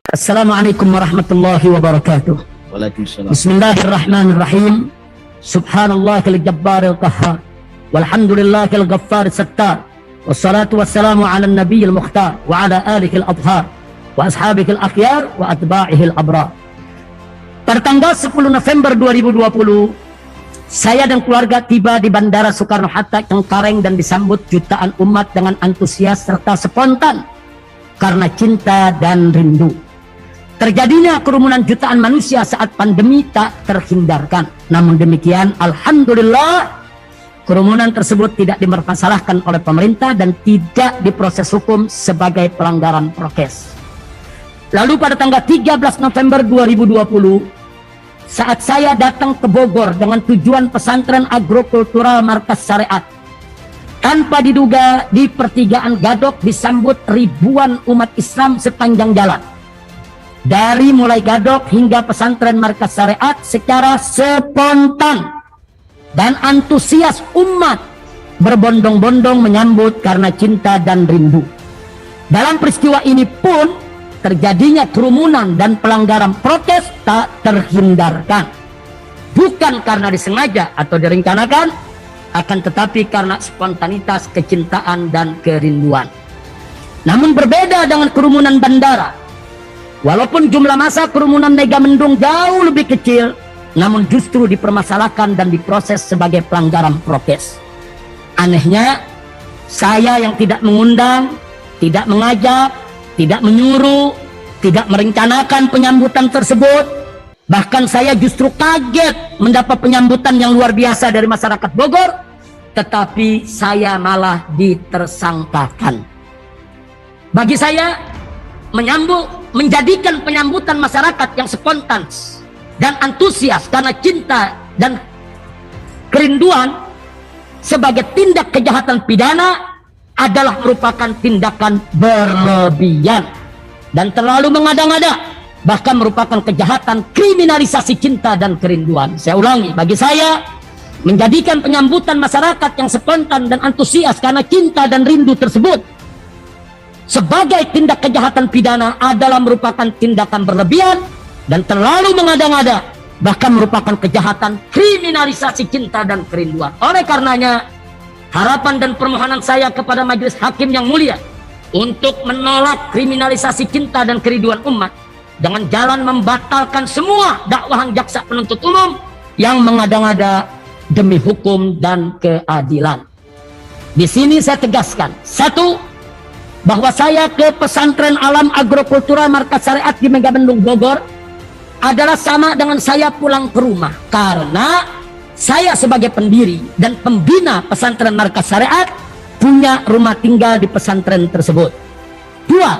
Assalamualaikum warahmatullahi wabarakatuh. Waalaikumsalam. Bismillahirrahmanirrahim. Subhanallahil jabbaril qahhar. Walhamdulillahil ghaffar sattar. Wassalatu wassalamu ala nabiyil mukhtar wa ala alihil adhar wa ashabihil akhyar wa atba'ihil abrar. Pada tanggal 10 November 2020, saya dan keluarga tiba di Bandara Soekarno-Hatta Cengkareng dan disambut jutaan umat dengan antusias serta spontan karena cinta dan rindu. Terjadinya kerumunan jutaan manusia saat pandemi tak terhindarkan. Namun demikian, alhamdulillah, kerumunan tersebut tidak dipermasalahkan oleh pemerintah dan tidak diproses hukum sebagai pelanggaran prokes. Lalu pada tanggal 13 November 2020, saat saya datang ke Bogor dengan tujuan pesantren agrokultural Markas Syariat, tanpa diduga di pertigaan Gadok disambut ribuan umat Islam sepanjang jalan. Dari mulai Gadok hingga pesantren Markas Syariat secara spontan dan antusias umat berbondong-bondong menyambut karena cinta dan rindu. Dalam peristiwa ini pun terjadinya kerumunan dan pelanggaran prokes tak terhindarkan. Bukan karena disengaja atau direncanakan, akan tetapi karena spontanitas kecintaan dan kerinduan. Namun berbeda dengan kerumunan bandara. Walaupun jumlah massa kerumunan Megamendung jauh lebih kecil, namun justru dipermasalahkan dan diproses sebagai pelanggaran prokes. Anehnya, saya yang tidak mengundang, tidak mengajak, tidak menyuruh, tidak merencanakan penyambutan tersebut, bahkan saya justru kaget mendapat penyambutan yang luar biasa dari masyarakat Bogor, tetapi saya malah ditersangkakan. Bagi saya, menjadikan penyambutan masyarakat yang spontan dan antusias karena cinta dan kerinduan sebagai tindak kejahatan pidana adalah merupakan tindakan berlebihan dan terlalu mengada-ngada, bahkan merupakan kejahatan kriminalisasi cinta dan kerinduan. Saya ulangi, bagi saya, menjadikan penyambutan masyarakat yang spontan dan antusias karena cinta dan rindu tersebut sebagai tindak kejahatan pidana adalah merupakan tindakan berlebihan dan terlalu mengada-ngada, bahkan merupakan kejahatan kriminalisasi cinta dan kerinduan. Oleh karenanya, harapan dan permohonan saya kepada majelis hakim yang mulia untuk menolak kriminalisasi cinta dan kerinduan umat dengan jalan membatalkan semua dakwahan jaksa penuntut umum yang mengada-ngada demi hukum dan keadilan. Di sini saya tegaskan, satu, bahwa saya ke pesantren alam agrokultural Markas Syariat di Megamendung Bogor adalah sama dengan saya pulang ke rumah, karena saya sebagai pendiri dan pembina pesantren Markas Syariat punya rumah tinggal di pesantren tersebut. Dua,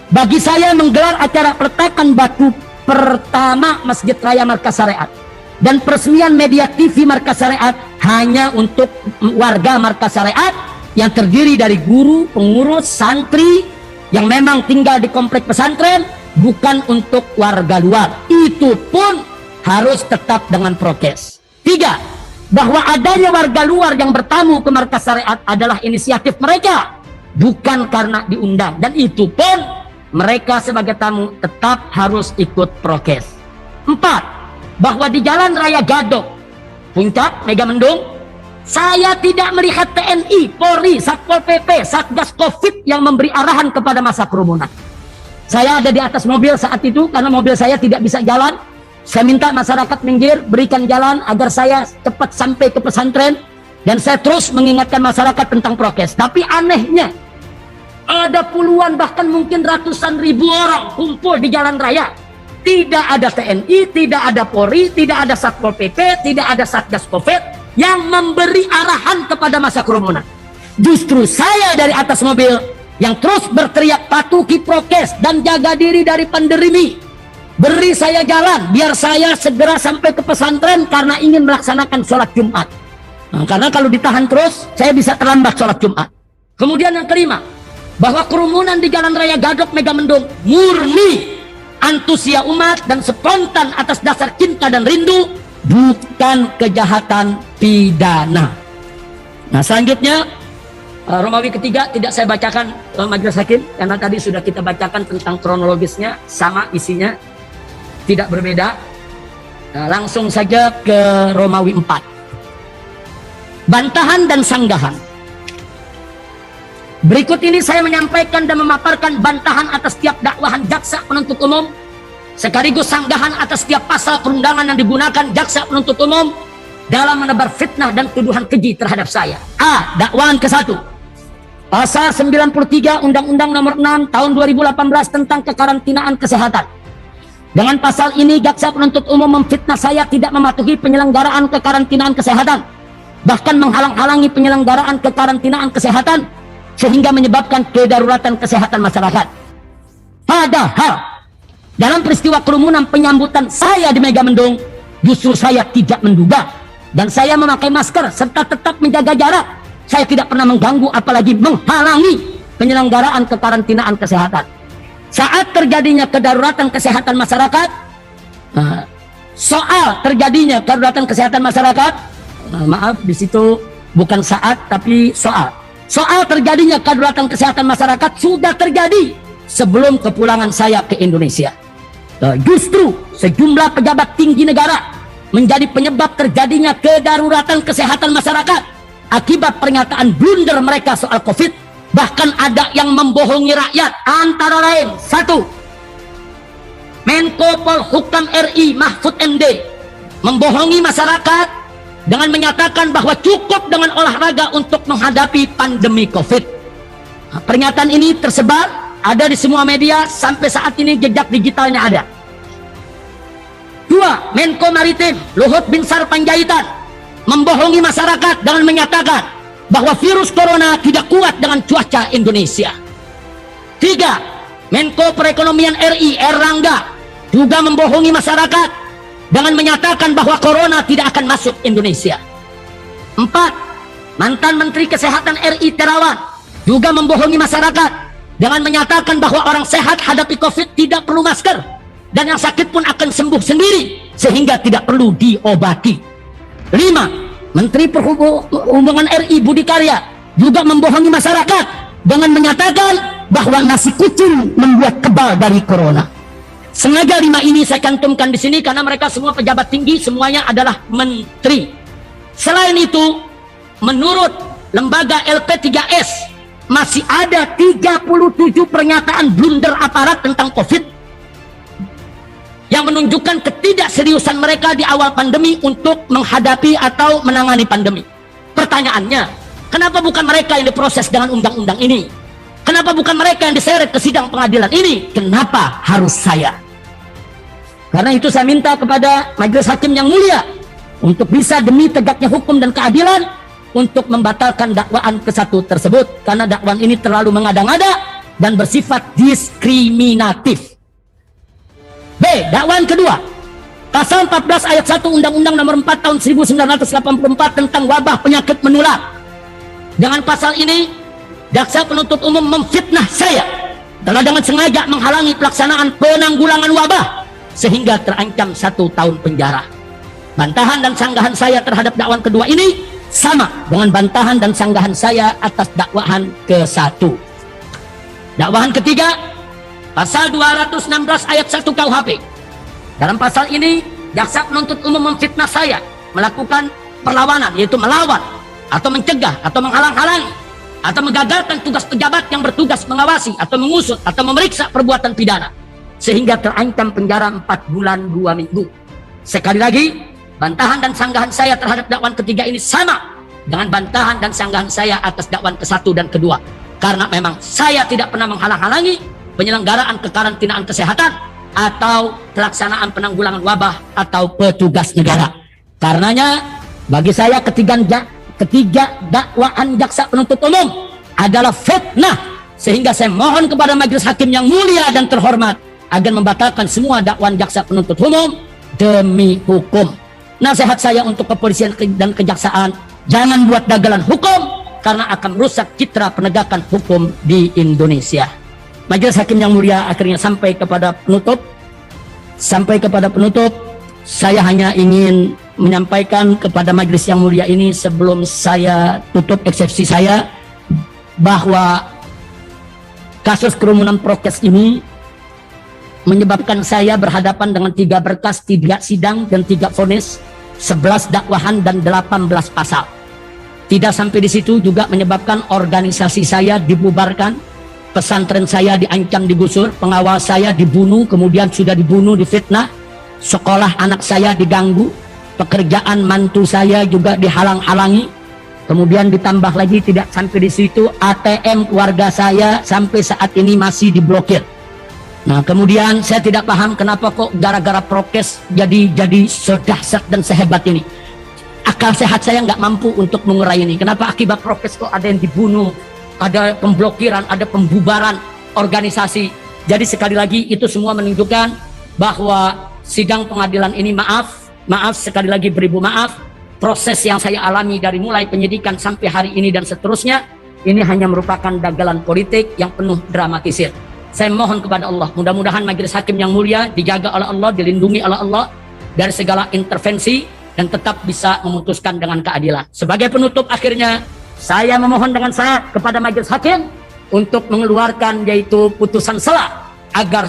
bagi saya menggelar acara peletakan batu pertama Masjid Raya Markas Syariat dan peresmian media TV Markas Syariat hanya untuk warga Markas Syariat yang terdiri dari guru, pengurus, santri yang memang tinggal di komplek pesantren, bukan untuk warga luar. Itu pun harus tetap dengan prokes. Tiga, bahwa adanya warga luar yang bertamu ke Markas Syariat adalah inisiatif mereka, bukan karena diundang. Dan itu pun mereka sebagai tamu tetap harus ikut prokes. Empat, bahwa di Jalan Raya Gadok, Puncak, Megamendung, saya tidak melihat TNI, Polri, Satpol PP, Satgas Covid yang memberi arahan kepada masa kerumunan. Saya ada di atas mobil saat itu karena mobil saya tidak bisa jalan. Saya minta masyarakat minggir, berikan jalan agar saya cepat sampai ke pesantren. Dan saya terus mengingatkan masyarakat tentang prokes. Tapi anehnya, ada puluhan bahkan mungkin ratusan ribu orang kumpul di jalan raya. Tidak ada TNI, tidak ada Polri, tidak ada Satpol PP, tidak ada Satgas Covid yang memberi arahan kepada masa kerumunan. Justru saya dari atas mobil yang terus berteriak patuhi prokes dan jaga diri dari pandemi. Beri saya jalan biar saya segera sampai ke pesantren karena ingin melaksanakan sholat Jumat. Nah, karena kalau ditahan terus saya bisa terlambat sholat Jumat. Kemudian yang kelima, bahwa kerumunan di Jalan Raya Gadok Megamendung murni antusias umat dan spontan atas dasar cinta dan rindu, bukan kejahatan pidana. Nah, selanjutnya Romawi ketiga tidak saya bacakan Majelis Hakim, karena tadi sudah kita bacakan tentang kronologisnya, sama isinya, tidak berbeda. Langsung saja ke Romawi 4. Bantahan dan sanggahan. Berikut ini saya menyampaikan dan memaparkan bantahan atas setiap dakwahan jaksa penuntut umum, sekaligus sanggahan atas setiap pasal perundangan yang digunakan jaksa penuntut umum dalam menebar fitnah dan tuduhan keji terhadap saya. A. Dakwaan ke-1. Pasal 93 Undang-Undang Nomor 6 Tahun 2018 tentang kekarantinaan kesehatan. Dengan pasal ini, jaksa penuntut umum memfitnah saya tidak mematuhi penyelenggaraan kekarantinaan kesehatan, bahkan menghalang-halangi penyelenggaraan kekarantinaan kesehatan, sehingga menyebabkan kedaruratan kesehatan masyarakat. Padahal dalam peristiwa kerumunan penyambutan saya di Megamendung, justru saya tidak menduga, dan saya memakai masker serta tetap menjaga jarak. Saya tidak pernah mengganggu apalagi menghalangi penyelenggaraan kekarantinaan kesehatan. Saat terjadinya kedaruratan kesehatan masyarakat, soal terjadinya kedaruratan kesehatan masyarakat, maaf di situ bukan saat tapi soal terjadinya kedaruratan kesehatan masyarakat sudah terjadi sebelum kepulangan saya ke Indonesia. Justru sejumlah pejabat tinggi negara menjadi penyebab terjadinya kedaruratan kesehatan masyarakat akibat pernyataan blunder mereka soal COVID. Bahkan ada yang membohongi rakyat, antara lain: 1. Menko Polhukam RI Mahfud MD membohongi masyarakat dengan menyatakan bahwa cukup dengan olahraga untuk menghadapi pandemi COVID. Pernyataan ini tersebar, ada di semua media, sampai saat ini jejak digitalnya ada. 2. Menko Maritim Luhut Binsar Panjaitan membohongi masyarakat dengan menyatakan bahwa virus corona tidak kuat dengan cuaca Indonesia. 3. Menko Perekonomian RI Erlangga juga membohongi masyarakat dengan menyatakan bahwa corona tidak akan masuk Indonesia. 4. Mantan Menteri Kesehatan RI Terawan juga membohongi masyarakat dengan menyatakan bahwa orang sehat hadapi COVID tidak perlu masker, dan yang sakit pun akan sembuh sendiri sehingga tidak perlu diobati. 5. Menteri Perhubungan RI Budi Karya juga membohongi masyarakat dengan menyatakan bahwa nasi kucing membuat kebal dari corona. Sengaja 5 ini saya cantumkan di sini karena mereka semua pejabat tinggi, semuanya adalah menteri. Selain itu, menurut lembaga LP3S masih ada 37 pernyataan blunder aparat tentang COVID yang menunjukkan ketidakseriusan mereka di awal pandemi untuk menghadapi atau menangani pandemi. Pertanyaannya, kenapa bukan mereka yang diproses dengan undang-undang ini? Kenapa bukan mereka yang diseret ke sidang pengadilan ini? Kenapa harus saya? Karena itu saya minta kepada Majelis Hakim yang mulia untuk bisa demi tegaknya hukum dan keadilan untuk membatalkan dakwaan ke-1 tersebut, karena dakwaan ini terlalu mengada-ngada dan bersifat diskriminatif. B. Dakwaan kedua, pasal 14 ayat 1 Undang-Undang Nomor 4 Tahun 1984 tentang wabah penyakit menular. Dengan pasal ini, jaksa penuntut umum memfitnah saya telah dengan sengaja menghalangi pelaksanaan penanggulangan wabah sehingga terancam 1 tahun penjara. Bantahan dan sanggahan saya terhadap dakwaan kedua ini sama dengan bantahan dan sanggahan saya atas dakwaan ke-1. Dakwaan ketiga, pasal 216 ayat 1 KUHP. Dalam pasal ini, jaksa penuntut umum memfitnah saya melakukan perlawanan, yaitu melawan atau mencegah atau menghalang-halangi atau menggagalkan tugas pejabat yang bertugas mengawasi atau mengusut atau memeriksa perbuatan pidana sehingga terancam penjara 4 bulan 2 minggu. Sekali lagi, bantahan dan sanggahan saya terhadap dakwaan ketiga ini sama dengan bantahan dan sanggahan saya atas dakwaan ke-1 dan kedua, karena memang saya tidak pernah menghalang-halangi penyelenggaraan kekarantinaan kesehatan atau pelaksanaan penanggulangan wabah atau petugas negara. Karenanya bagi saya ketiga dakwaan jaksa penuntut umum adalah fitnah, sehingga saya mohon kepada Majelis Hakim yang mulia dan terhormat agar membatalkan semua dakwaan jaksa penuntut umum demi hukum. Nasihat saya untuk kepolisian dan kejaksaan, jangan buat dagelan hukum karena akan merusak citra penegakan hukum di Indonesia. Majelis Hakim yang mulia, akhirnya sampai kepada penutup, saya hanya ingin menyampaikan kepada majelis yang mulia ini sebelum saya tutup eksepsi saya, bahwa kasus kerumunan prokes ini menyebabkan saya berhadapan dengan 3 berkas, 3 sidang dan 3 vonis, 11 dakwahan dan 18 pasal. Tidak sampai di situ, juga menyebabkan organisasi saya dibubarkan, pesantren saya diancam digusur, pengawal saya dibunuh, kemudian sudah dibunuh, difitnah, sekolah anak saya diganggu, pekerjaan mantu saya juga dihalang-halangi. Kemudian ditambah lagi, tidak sampai di situ, ATM keluarga saya sampai saat ini masih diblokir. Nah, kemudian saya tidak paham kenapa kok gara-gara prokes jadi sedahsyat dan sehebat ini. Akal sehat saya nggak mampu untuk mengurai ini. Kenapa akibat prokes kok ada yang dibunuh, ada pemblokiran, ada pembubaran organisasi. Jadi sekali lagi itu semua menunjukkan bahwa sidang pengadilan ini maaf sekali lagi, beribu maaf. Proses yang saya alami dari mulai penyidikan sampai hari ini dan seterusnya, ini hanya merupakan dagelan politik yang penuh dramatisir. Saya mohon kepada Allah, mudah-mudahan majelis hakim yang mulia dijaga oleh Allah, dilindungi oleh Allah dari segala intervensi dan tetap bisa memutuskan dengan keadilan. Sebagai penutup akhirnya, saya memohon dengan saya kepada majelis hakim untuk mengeluarkan yaitu putusan sela agar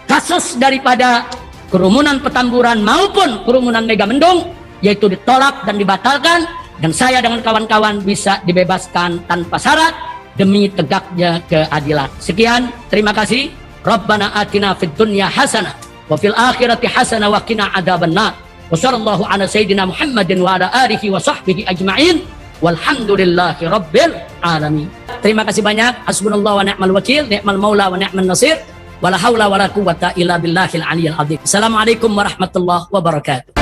kasus daripada kerumunan Petamburan maupun kerumunan Megamendung yaitu ditolak dan dibatalkan, dan saya dengan kawan-kawan bisa dibebaskan tanpa syarat demi tegaknya keadilan. Sekian, terima kasih. Rabbana atina fid dunya hasanah wa fil akhirati hasanah wa qina adzabannar. Wa sallallahu ala sayyidina Muhammadin wa ala alihi wa sahbihi ajma'in. Walhamdulillahi rabbil alamin. Terima kasih banyak. Hasbunallahu wa ni'mal wakil, ni'mal maula wa ni'mal nasir. Wala haula wala quwwata illa billahil aliyyil azim. Assalamualaikum warahmatullahi wabarakatuh.